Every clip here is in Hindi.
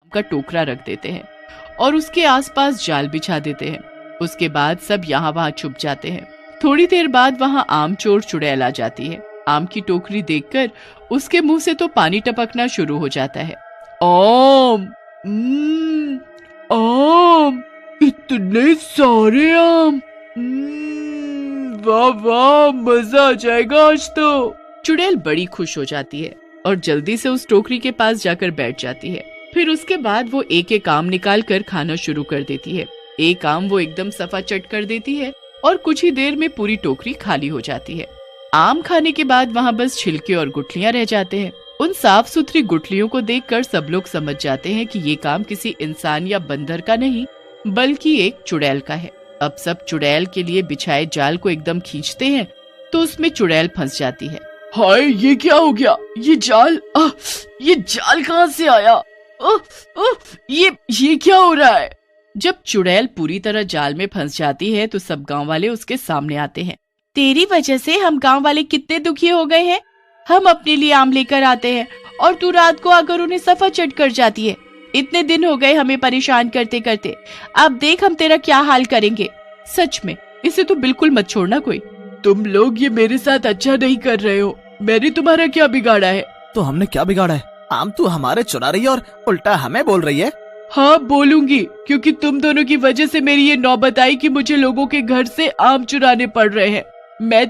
का टोकरा रख देते हैं और उसके आसपास जाल बिछा देते हैं। उसके बाद सब यहाँ वहाँ छुप जाते हैं। थोड़ी देर बाद वहाँ आम चोर चुड़ैल आ जाती है। आम की टोकरी देखकर उसके मुंह से तो पानी टपकना शुरू हो जाता है। आम, आम, इतने सारे आम, वाह वाह, मजा आ जाएगा आज तो। चुड़ैल बड़ी खुश हो जाती है और जल्दी से उस टोकरी के पास जाकर बैठ जाती है। फिर उसके बाद वो एक एक आम निकाल कर खाना शुरू कर देती है। एक आम वो एकदम सफा चट कर देती है और कुछ ही देर में पूरी टोकरी खाली हो जाती है। आम खाने के बाद वहाँ बस छिलके और गुठलियां रह जाते हैं। उन साफ सुथरी गुठलियों को देखकर सब लोग समझ जाते हैं कि ये काम किसी इंसान या बंदर का नहीं बल्कि एक चुड़ैल का है। अब सब चुड़ैल के लिए बिछाए जाल को एकदम खींचते हैं तो उसमें चुड़ैल फंस जाती है। हाय, ये क्या हो गया? ये जाल कहाँ से आया? ये क्या हो रहा है? जब चुड़ैल पूरी तरह जाल में फंस जाती है तो सब गांव वाले उसके सामने आते हैं। तेरी वजह से हम गांव वाले कितने दुखी हो गए हैं। हम अपने लिए आम लेकर आते हैं और तू रात को आकर उन्हें सफा चट कर जाती है। इतने दिन हो गए हमें परेशान करते करते, अब देख हम तेरा क्या हाल करेंगे। सच में इसे तो बिल्कुल मत छोड़ना कोई। तुम लोग ये मेरे साथ अच्छा नहीं कर रहे हो। मैंने तुम्हारा क्या बिगाड़ा है? तो हमने क्या बिगाड़ा है? आम तू हमारे चुरा रही है और उल्टा हमें बोल रही है। हाँ बोलूंगी, क्योंकि तुम दोनों की वजह से मेरी ये नौबत आई कि मुझे लोगों के घर से आम चुराने पड़ रहे हैं। मैं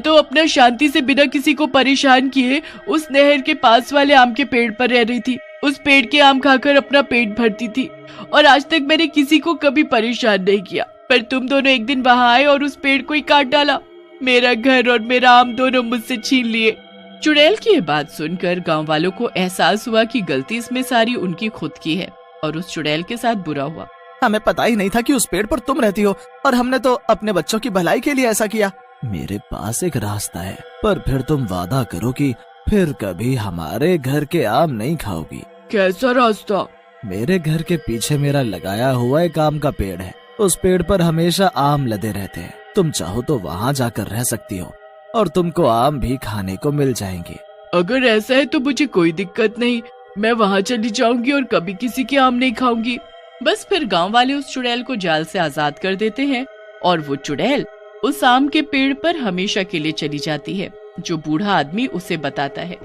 तो अपना शांति से बिना किसी को परेशान किए उस नहर के पास वाले आम के पेड़ पर रह रही थी। उस पेड़ के आम खाकर अपना पेट भरती थी और आज तक मैंने किसी को कभी परेशान नहीं किया। पर तुम दोनों एक दिन वहाँ आए और उस पेड़ को ही काट डाला। मेरा घर और मेरा आम दोनों मुझसे छीन लिए। चुड़ैल की ये बात सुनकर गांव वालों को एहसास हुआ कि गलती इसमें सारी उनकी खुद की है और उस चुड़ैल के साथ बुरा हुआ। हमें पता ही नहीं था कि उस पेड़ पर तुम रहती हो और हमने तो अपने बच्चों की भलाई के लिए ऐसा किया। मेरे पास एक रास्ता है, पर फिर तुम वादा करो कि फिर कभी हमारे घर के आम नहीं खाओगी। कैसा रास्ता? मेरे घर के पीछे मेरा लगाया हुआ एक आम का पेड़ है। उस पेड़ पर हमेशा आम लदे रहते हैं। तुम चाहो तो वहाँ जाकर रह सकती हो और तुमको आम भी खाने को मिल जाएंगे। अगर ऐसा है तो मुझे कोई दिक्कत नहीं, मैं वहाँ चली जाऊंगी और कभी किसी के आम नहीं खाऊंगी। बस फिर गांव वाले उस चुड़ैल को जाल से आजाद कर देते हैं और वो चुड़ैल उस आम के पेड़ पर हमेशा के लिए चली जाती है, जो बूढ़ा आदमी उसे बताता है।